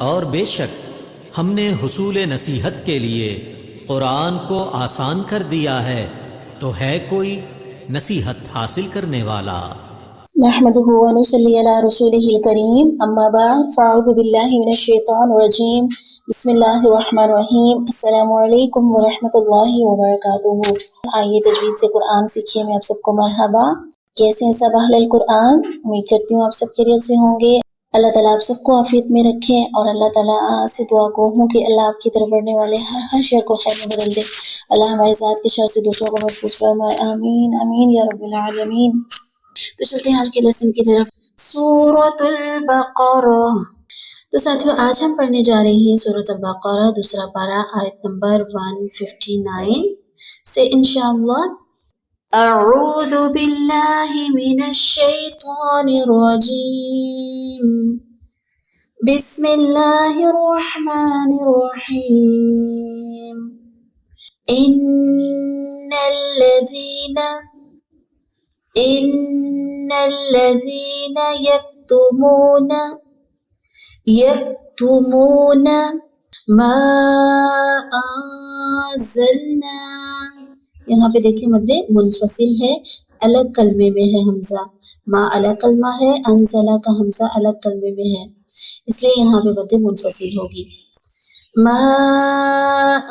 اور بے شک ہم نے حصول نصیحت کے لیے قرآن کو آسان کر دیا ہے، تو ہے کوئی نصیحت حاصل کرنے والا؟ نحمده ونصلي على رسوله الكريم اما بعد فاعوذ بالله من الشيطان الرجيم بسم الله الرحمن الرحیم السلام علیکم ورحمۃ اللہ وبرکاتہ۔ آئیے تجوید سے قرآن سیکھیے میں آپ سب کو مرحبا۔ کیسے ہیں سب اہل القرآن؟ امید کرتی ہوں آپ سب خیریت سے ہوں گے۔ اللہ تعالیٰ آپ سب کو عافیت میں رکھے، اور اللہ تعالیٰ سے دعا کو ہوں کہ اللہ آپ کی طرف بڑھنے والے ہر شر کو خیر میں بدل دے۔ اللہ ہماری ذات کے شر سے دوسروں کو محفوظ فرمائے، آمین آمین یا رب العالمین۔ تو چلتے ہیں آج کے لیسن کی طرف، سورۃ البقرہ۔ تو ساتھیوں آج ہم پڑھنے جا رہے ہیں سورۃ البقرہ دوسرا پارہ آیت نمبر 159 سے انشاءاللہ۔ اعوذ باللہ من الشیطان الرجیم، بسم اللہ الرحمن الرحیم۔ ان الذین یکتمون ما انزلنا، یہاں پہ دیکھیں مد منفصل ہے، الگ کلمے میں ہے حمزہ، ما الگ کلمہ ہے، انزلہ کا حمزہ الگ کلمے میں ہے، اس لیے یہاں پہ مد منفصل ہوگی۔ ما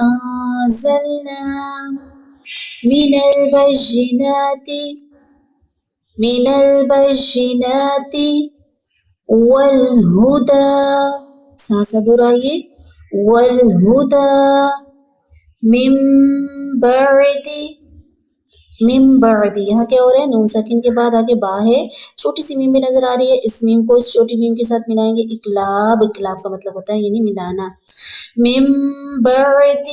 انزلنا من البینات والہدی، سانسہ دہرائیے، والہدی من بعد، یہاں کیا ہو رہا ہے؟ نون ساکن کے بعد آگے با ہے، چھوٹی سی میم بھی نظر آ رہی ہے، اس میم کو اس چھوٹی میم کے ساتھ ملائیں گے، اقلاب، اقلاب کا مطلب ہوتا ہے یعنی ملانا۔ من بعد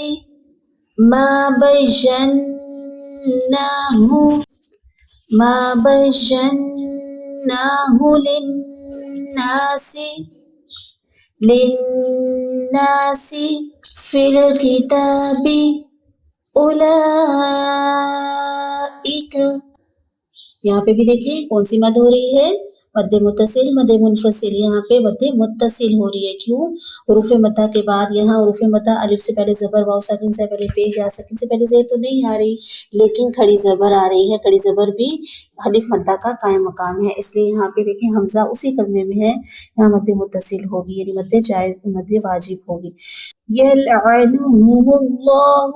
ما بیناہ للناس فی الکتاب اولئک، یہاں پہ بھی دیکھیے کون سی مد ہو رہی ہے؟ مد متصل، مد منفصل، یہاں پہ مد متصل ہو رہی ہے، کیوں؟ حروف مدہ کے بعد یہاں حروف مدہ الف سے پہلے زبر، واو ساکن سے پہلے پیش، یا ساکن سے پہلے زیر تو نہیں آ رہی، لیکن کھڑی زبر آ رہی ہے، کھڑی زبر بھی الف مدہ کا قائم مقام ہے، اس لیے یہاں پہ دیکھیں حمزہ اسی کلمے میں ہے، یہاں مد متصل ہوگی، یعنی مد جائز، مد واجب ہوگی۔ یلعنہم اللہ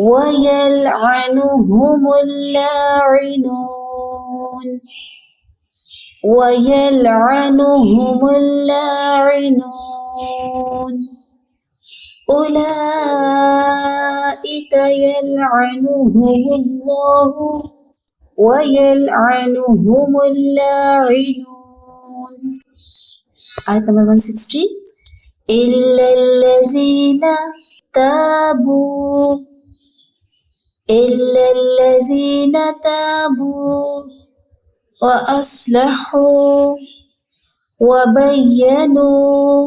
وَيَلْعَنُهُمُ اللاعنون أولئك يلعنهم الله وَيَلْعَنُهُمُ اللاعنون۔ آیت نمبر 160، إِلَّا الَّذِينَ تابوا وأصلحوا وبينوا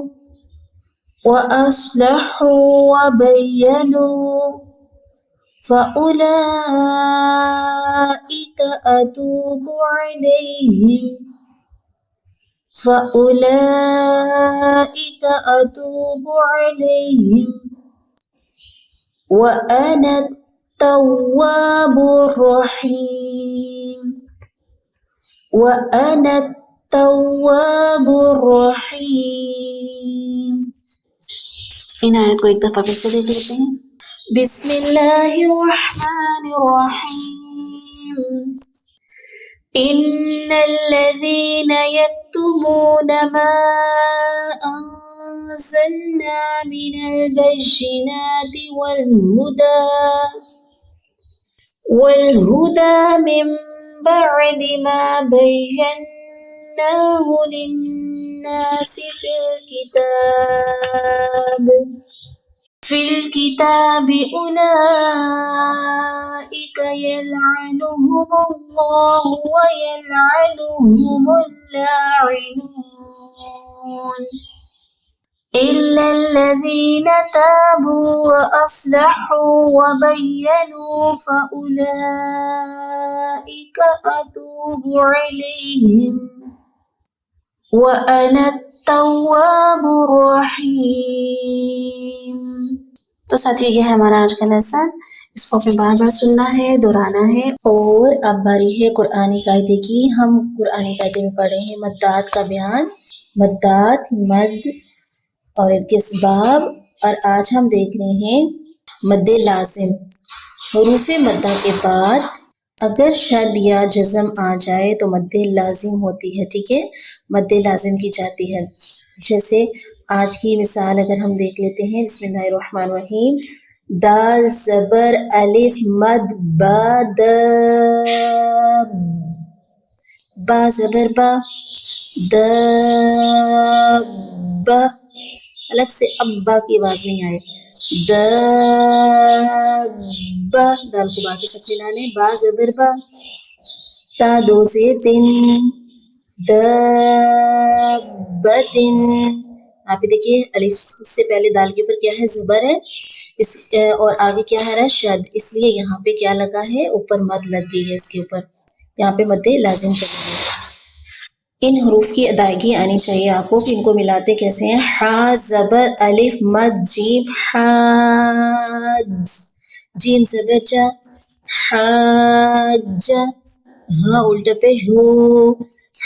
فأولئك أتوب عليهم وأنا التواب الرحیم۔ ان آیت کو ایک دفعہ پھر سے دیکھ لیتے ہیں۔ بسم اللہ الرحمن الرحیم۔ ان الذین یکتمون ما انزلنا من البینات والہدی من بعد ما بیناہ للناس فی الکتاب اولئک یلعنہم اللہ ویلعنہم اللاعنون۔ إلا الذين تابوا وأصلحوا وبينوا فأولئك أتوب عليهم وأنا التواب الرحيم. تو ساتھیو یہ ہے ہمارا آج کا لیسن. اس کو ہمیں بار بار سننا ہے، دہرانا ہے. اور اب باری ہے قرآنی قاعدے کی. ہم قرآنی قاعدے میں پڑھے ہیں مدات کا بیان، مدات، مد اور ان کے اسباب. اور آج ہم دیکھ رہے ہیں مد لازم. حروف مدہ کے بعد اگر شد یا جزم آ جائے تو مد لازم ہوتی ہے. ٹھیک ہے، مد لازم کی جاتی ہے. جیسے آج کی مثال اگر ہم دیکھ لیتے ہیں، بسم اللہ الرحمن الرحیم. دال زبر الف مد با با زبر با با، الگ سے اب با کی آواز نہیں آئے. با، دال کو با کے ساتھ ملانے. با زبر با. تا دو زیر تن. بتن. آپ دیکھیے الف سے پہلے دال کے اوپر کیا ہے؟ زبر ہے. اس اور آگے کیا ہے؟ شد. اس لیے یہاں پہ کیا لگا ہے؟ اوپر مد لگ گئی ہے اس کے اوپر. یہاں پہ مد لازم چلے گا. ان حروف کی ادائیگی آنی چاہیے آپ کو کہ ان کو ملاتے کیسے ہیں. ہا زبر الف مد جیم حاج. جیم زبر جا حاج. ہاں الٹا پیش ہو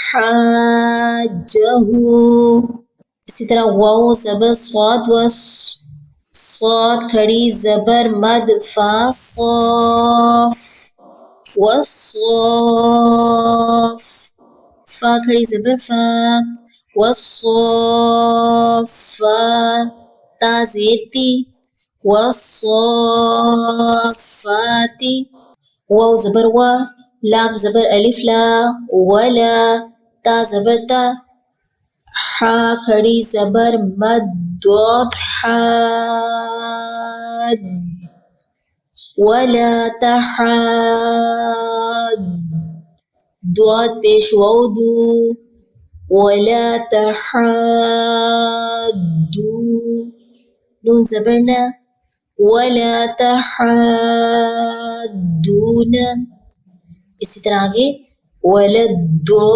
حاجہ. اسی طرح واو زبر صاد و صاد کھڑی زبر مد فا صاف وصاف. فا کھڑی زبر فا وصافا. تا زیر تی وصافاتی. واو زبر وا. لام زبر الف لا ولا. تا زبر تا. حا کھڑی زبر مد ضاد حاد ولا تحاد. ضاد پیش واو دو ولا تحادو. نون زبر نا ولا تحادون. اسی طرح آگے ولا الضالین.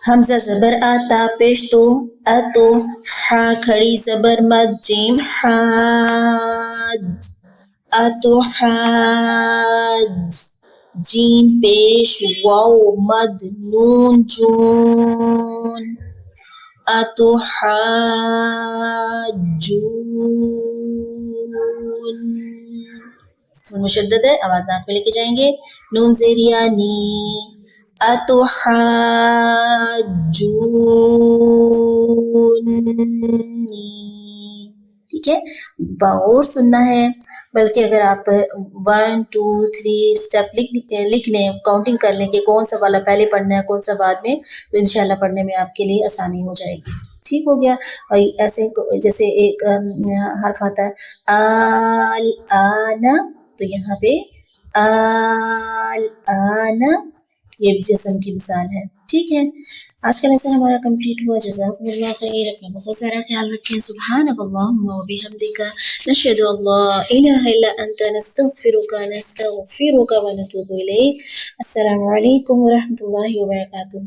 حمزہ زبر آ. تا پیش تو اتو. حا کھڑی زبر مد جیم حاج اتو حاج. جیم پیش واو مد نون جون اتو حاجون. مشدد ہے، آواز ناک میں لے کے جائیں گے. نون زیریا نی اتحاجونی. ٹھیک ہے، اور سننا ہے. بلکہ اگر آپ 1 2 3 اسٹیپ لکھ لیں، کاؤنٹنگ کر لیں کہ کون سا والا پہلے پڑھنا ہے کون سا بعد میں، تو انشاءاللہ پڑھنے میں آپ کے لیے آسانی ہو جائے گی. ٹھیک ہو گیا. اور ایسے جیسے ایک حرف آتا ہے آل آنا، تو یہاں پہ آل آنا، یہ جسم کی مثال ہے. ٹھیک ہے، آج کا لیسن ہمارا کمپلیٹ ہوا. جزاکم اللہ خیر. اپنا بہت سارا خیال رکھیں. سبحانک اللہم و بحمدک نشہد ان لا الہ الا انت نستغفرک و نتوب الیک. السلام علیکم و رحمۃ اللہ وبرکاتہ.